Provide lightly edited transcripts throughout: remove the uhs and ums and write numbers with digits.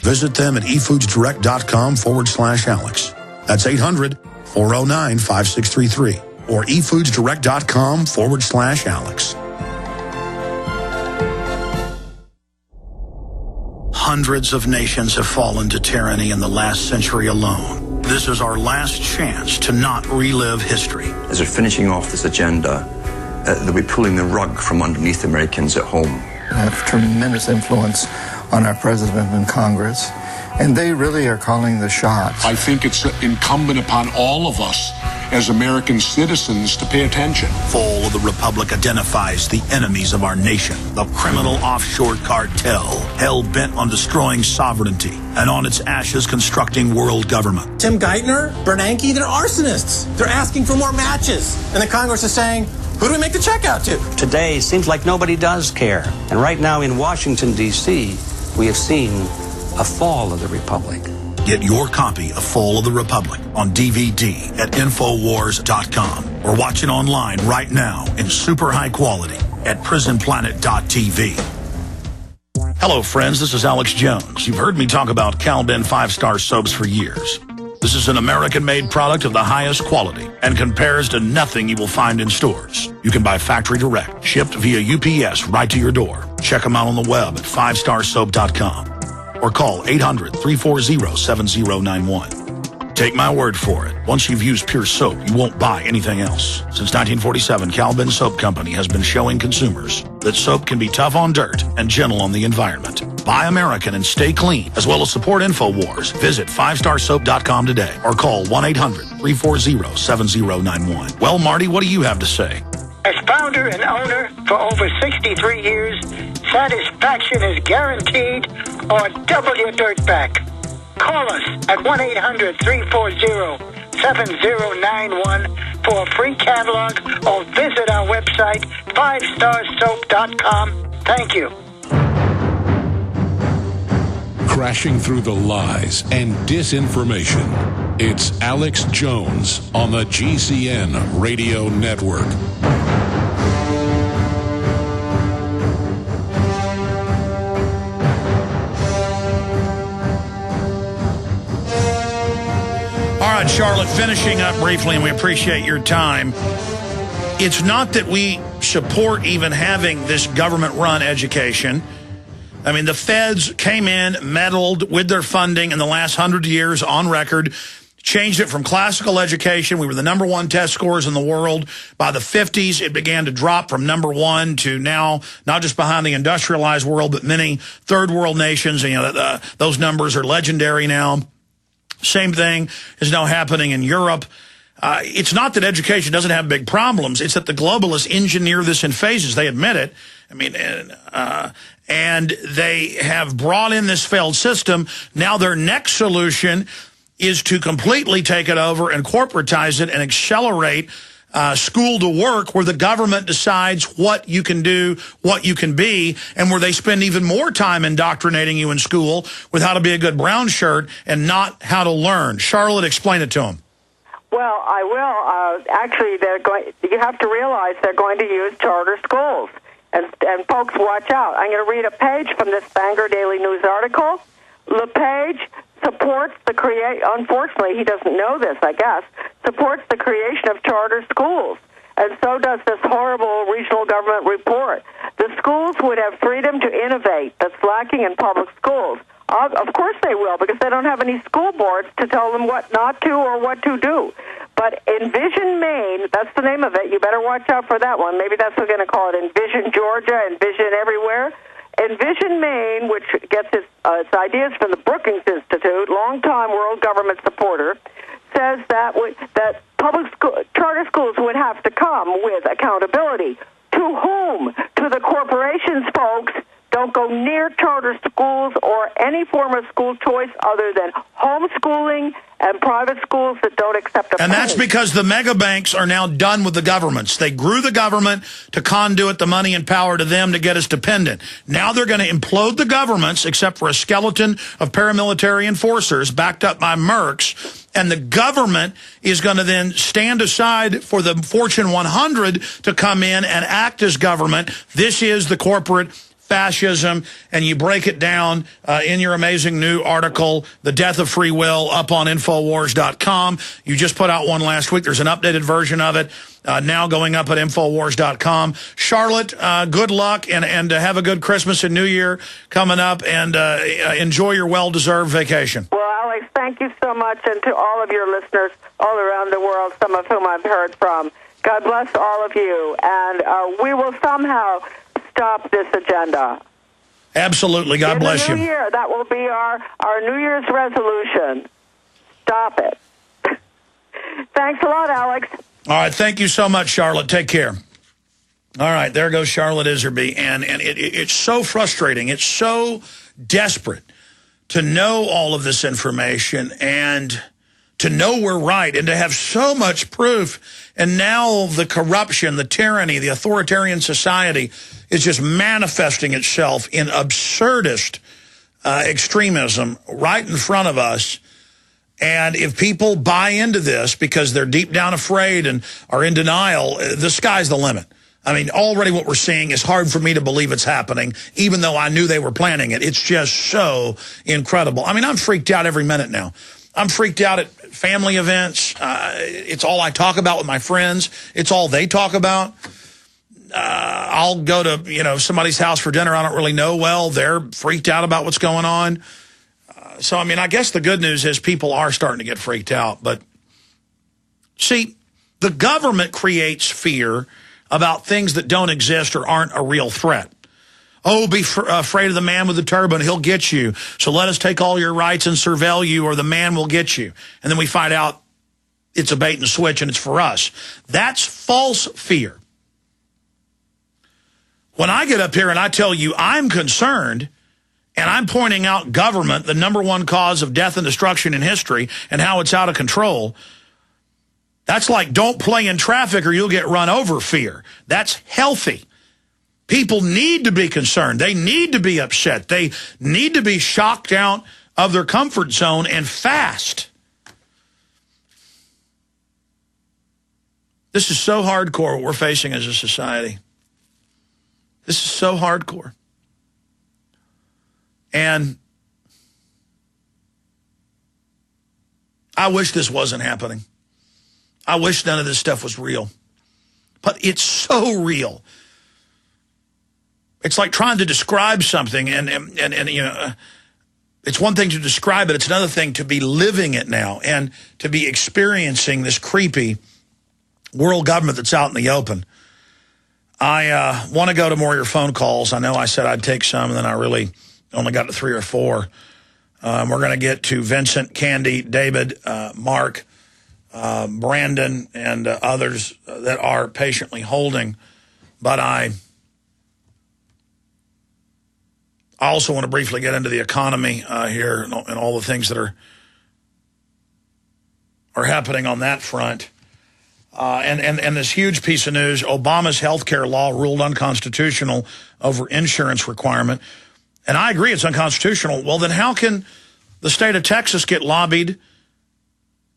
Visit them at efoodsdirect.com/Alex. That's 800-409-5633 or efoodsdirect.com/Alex. Hundreds of nations have fallen to tyranny in the last century alone. This is our last chance to not relive history. As we're finishing off this agenda, they'll be pulling the rug from underneath Americans at home. They have tremendous influence on our president and Congress, and they really are calling the shots. I think it's incumbent upon all of us as American citizens to pay attention. Fall of the Republic identifies the enemies of our nation, the criminal offshore cartel, hell-bent on destroying sovereignty, and on its ashes constructing world government. Tim Geithner, Bernanke, they're arsonists. They're asking for more matches. And the Congress is saying, who do we make the check out to? Today, it seems like nobody does care. And right now in Washington, D.C., we have seen a fall of the Republic. Get your copy of Fall of the Republic on DVD at Infowars.com or watch it online right now in super high quality at PrisonPlanet.tv. Hello, friends. This is Alex Jones. You've heard me talk about Cal-Ben 5-star soaps for years. This is an American-made product of the highest quality and compares to nothing you will find in stores. You can buy factory direct, shipped via UPS right to your door. Check them out on the web at 5starsoap.com. or call 800-340-7091. Take my word for it. Once you've used Pure Soap, you won't buy anything else. Since 1947, Cal-Ben Soap Company has been showing consumers that soap can be tough on dirt and gentle on the environment. Buy American and stay clean, as well as support InfoWars. Visit 5starsoap.com today or call 1-800-340-7091. Well, Marty, what do you have to say? As founder and owner for over 63 years, satisfaction is guaranteed or double your dirt back. Call us at 1-800-340-7091 for a free catalog or visit our website, 5starsoap.com. Thank you. Crashing through the lies and disinformation. It's Alex Jones on the GCN Radio Network. All right, Charlotte, finishing up briefly, and we appreciate your time. It's not that we support even having this government-run education. I mean, the feds came in, meddled with their funding in the last 100 years on record, changed it from classical education. We were the #1 test scores in the world. By the 50s, it began to drop from #1 to now, not just behind the industrialized world, but many third world nations. You know, those numbers are legendary now. Same thing is now happening in Europe. It's not that education doesn't have big problems. It's that the globalists engineer this in phases. They admit it. I mean, and they have brought in this failed system. Now their next solution is to completely take it over and corporatize it and accelerate school to work, where the government decides what you can do, what you can be, and where they spend even more time indoctrinating you in school with how to be a good brown shirt and not how to learn. Charlotte, explain it to them. Well, I will. Actually, you have to realize they're going to use charter schools. And folks, watch out. I'm going to read a page from this Bangor Daily News article. LePage supports unfortunately, he doesn't know this, I guess, supports the creation of charter schools. And so does this horrible regional government report. The schools would have freedom to innovate that's lacking in public schools. Of course they will, because they don't have any school boards to tell them what not to or what to do. But Envision Maine, that's the name of it. You better watch out for that one. Maybe that's what we're going to call it, Envision Georgia, Envision everywhere. Envision Maine, which gets its ideas from the Brookings Institute, longtime world government supporter, says that charter schools would have to come with accountability. To whom? To the corporations, folks. Don't go near charter schools or any form of school choice other than homeschooling and private schools that don't accept a penny. And that's because the mega banks are now done with the governments. They grew the government to conduit the money and power to them to get us dependent. Now they're going to implode the governments, except for a skeleton of paramilitary enforcers backed up by mercs. And the government is going to then stand aside for the Fortune 100 to come in and act as government. This is the corporate fascism, and you break it down in your amazing new article, The Death of Free Will, up on Infowars.com. You just put out one last week. There's an updated version of it now going up at Infowars.com. Charlotte, good luck, and have a good Christmas and New Year coming up, and enjoy your well-deserved vacation. Well, Alex, thank you so much, and to all of your listeners all around the world, some of whom I've heard from. God bless all of you, and we will somehow stop this agenda. Absolutely. God bless you. In the new year, that will be our New Year's resolution. Stop it. Thanks a lot, Alex. All right. Thank you so much, Charlotte. Take care. All right. There goes Charlotte Iserbyt. And it's so frustrating. It's so desperate to know all of this information and to know we're right and to have so much proof. And now the corruption, the tyranny, the authoritarian society is just manifesting itself in absurdist extremism right in front of us. And if people buy into this because they're deep down afraid and are in denial, the sky's the limit. I mean, already what we're seeing is hard for me to believe it's happening, even though I knew they were planning it. It's just so incredible. I mean, I'm freaked out every minute now. I'm freaked out at family events. It's all I talk about with my friends. It's all they talk about. I'll go to, somebody's house for dinner I don't really know well. They're freaked out about what's going on. So, I mean, I guess the good news is people are starting to get freaked out. But, see, the government creates fear about things that don't exist or aren't a real threat. Oh, be afraid of the man with the turban. He'll get you. So let us take all your rights and surveil you, or the man will get you. And then we find out it's a bait and switch and it's for us. That's false fear. When I get up here and I tell you I'm concerned and I'm pointing out government, the #1 cause of death and destruction in history, and how it's out of control, that's like don't play in traffic or you'll get run over fear. That's healthy. People need to be concerned. They need to be upset. They need to be shocked out of their comfort zone and fast. This is so hardcore what we're facing as a society. This is so hardcore. And I wish this wasn't happening. I wish none of this stuff was real. But it's so real. It's like trying to describe something, and it's one thing to describe it. It's another thing to be living it now and to be experiencing this creepy world government that's out in the open. I want to go to more of your phone calls. I know I said I'd take some, and then I really only got to 3 or 4. We're going to get to Vincent, Candy, David, Mark, Brandon, and others that are patiently holding. But I also want to briefly get into the economy here and all the things that are happening on that front. And this huge piece of news, Obama's health care law ruled unconstitutional over insurance requirement. And I agree it's unconstitutional. Well, then how can the state of Texas get lobbied?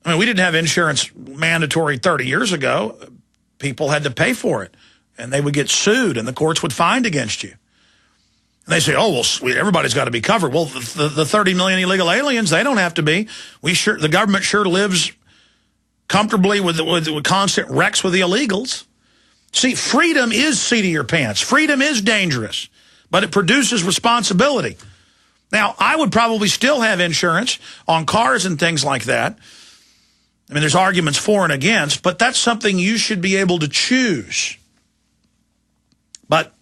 I mean, we didn't have insurance mandatory 30 years ago. People had to pay for it, and they would get sued, and the courts would find against you. And they say, oh, well, everybody's got to be covered. Well, the 30 million illegal aliens, they don't have to be. The government sure lives comfortably with constant wrecks with the illegals. See, freedom is seat of your pants. Freedom is dangerous, but it produces responsibility. Now, I would probably still have insurance on cars and things like that. I mean, there's arguments for and against, but that's something you should be able to choose. But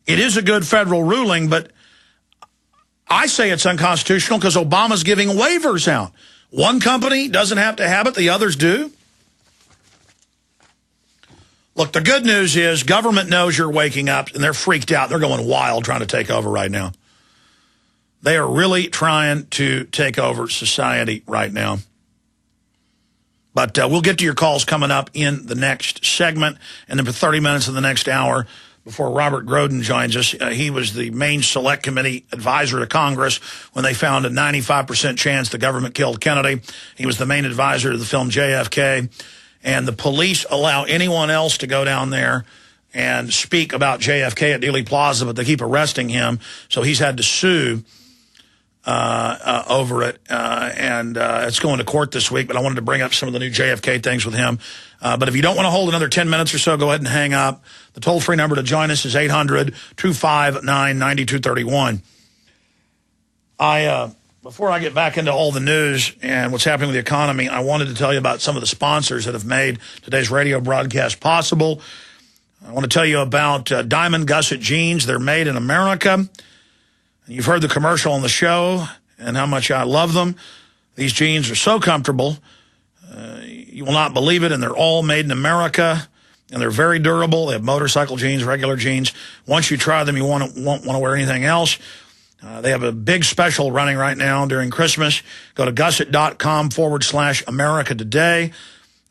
it is a good federal ruling, but I say it's unconstitutional because Obama's giving waivers out. One company doesn't have to have it, the others do. Look, the good news is government knows you're waking up, and they're freaked out. They're going wild trying to take over right now. They are really trying to take over society right now. But we'll get to your calls coming up in the next segment, and then for 30 minutes of the next hour, before Robert Groden joins us. He was the main select committee advisor to Congress when they found a 95% chance the government killed Kennedy. He was the main advisor to the film JFK. And the police allow anyone else to go down there and speak about JFK at Dealey Plaza, but they keep arresting him, so he's had to sue over it, and it's going to court this week, but I wanted to bring up some of the new JFK things with him. But if you don't want to hold another 10 minutes or so, go ahead and hang up. The toll-free number to join us is 800-259-9231. Before I get back into all the news and what's happening with the economy, I wanted to tell you about some of the sponsors that have made today's radio broadcast possible. I want to tell you about Diamond Gusset Jeans. They're made in America. You've heard the commercial on the show and how much I love them. These jeans are so comfortable. You will not believe it, and they're all made in America, and they're very durable. They have motorcycle jeans, regular jeans. Once you try them, you won't want to wear anything else. They have a big special running right now during Christmas. Go to gusset.com/America today.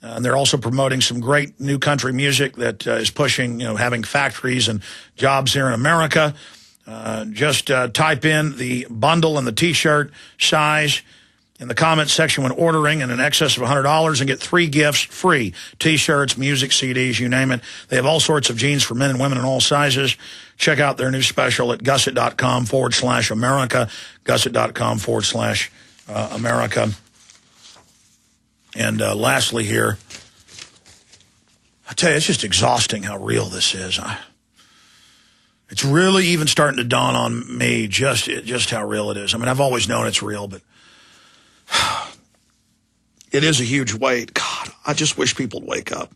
And they're also promoting some great new country music that is pushing, having factories and jobs here in America. Just type in the bundle and the T-shirt size in the comments section when ordering in excess of $100 and get 3 gifts free. T-shirts, music, CDs, you name it. They have all sorts of jeans for men and women in all sizes. Check out their new special at gusset.com/America, gusset.com/America. And lastly here, I tell you, it's just exhausting how real this is. It's really even starting to dawn on me just how real it is. I mean, I've always known it's real, but it is a huge weight. God, I just wish people would wake up.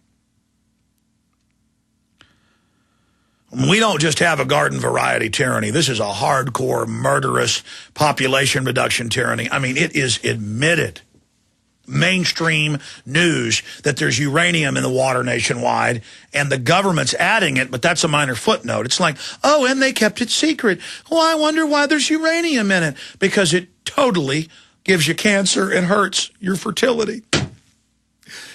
We don't just have a garden variety tyranny. This is a hardcore, murderous population reduction tyranny. I mean, it is admitted. Mainstream news that there's uranium in the water nationwide, and the government's adding it, but that's a minor footnote. It's like, oh, and they kept it secret. Well, I wonder why there's uranium in it. Because it totally gives you cancer and hurts your fertility.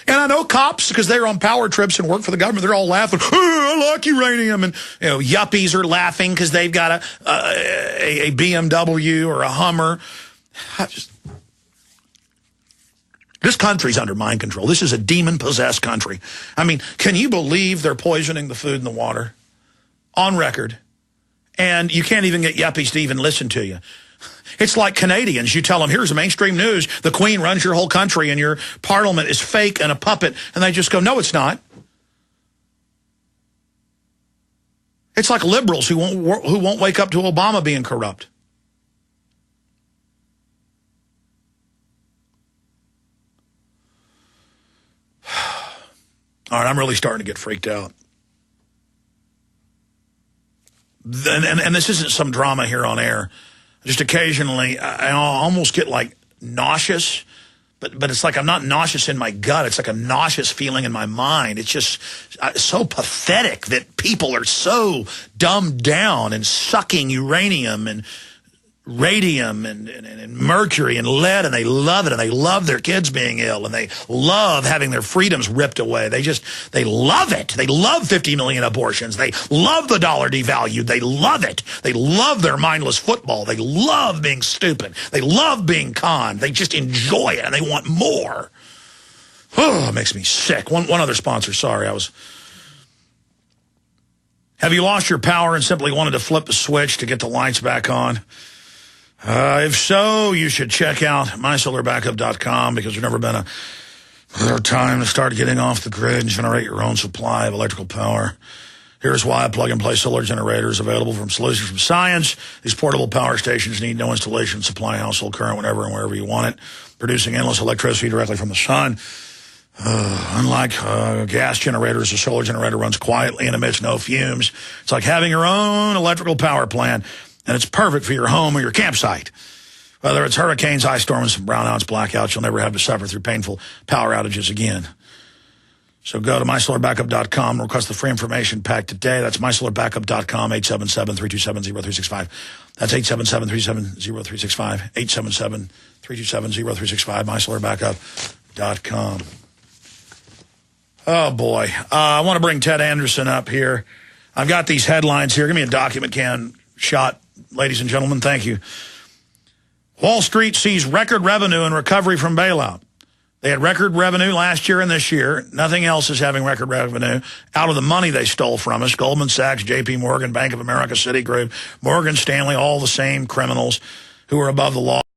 And I know cops, because they're on power trips and work for the government, they're all laughing, oh, I like uranium. And yuppies are laughing because they've got a BMW or a Hummer. This country's under mind control. This is a demon-possessed country. I mean, can you believe they're poisoning the food and the water? On record. And you can't even get yuppies to even listen to you. It's like Canadians. You tell them, here's the mainstream news. The Queen runs your whole country and your parliament is fake and a puppet. And they just go, no, it's not. It's like liberals who won't wake up to Obama being corrupt. All right, I'm really starting to get freaked out. And this isn't some drama here on air. Just occasionally, I almost get like nauseous, but it's like I'm not nauseous in my gut. It's like a nauseous feeling in my mind. It's just so pathetic that people are so dumbed down and sucking uranium and radium and mercury and lead, and they love it, and they love their kids being ill, and they love having their freedoms ripped away. They love it. They love 50 million abortions. They love the dollar devalued. They love it. They love their mindless football. They love being stupid. They love being conned. They just enjoy it, and they want more. Oh, it makes me sick. One other sponsor, sorry. Have you lost your power and simply wanted to flip the switch to get the lights back on? If so, you should check out mysolarbackup.com, because there's never been a better time to start getting off the grid and generate your own supply of electrical power. Here's why: a plug-and-play solar generator is available from Solutions from Science. These portable power stations need no installation, supply household current whenever and wherever you want it, producing endless electricity directly from the sun. Unlike gas generators, a solar generator runs quietly and emits no fumes. It's like having your own electrical power plant. And it's perfect for your home or your campsite. Whether it's hurricanes, ice storms, brownouts, blackouts, you'll never have to suffer through painful power outages again. So go to mysolarbackup.com and request the free information pack today. That's mysolarbackup.com, 877-327-0365. That's 877-327-0365, 877-327-0365, mysolarbackup.com. Oh, boy. I want to bring Ted Anderson up here. I've got these headlines here. Give me a document can shot. Ladies and gentlemen, thank you. Wall Street sees record revenue and recovery from bailout. They had record revenue last year and this year. Nothing else is having record revenue out of the money they stole from us. Goldman Sachs, J.P. Morgan, Bank of America, Citigroup, Morgan Stanley, all the same criminals who are above the law.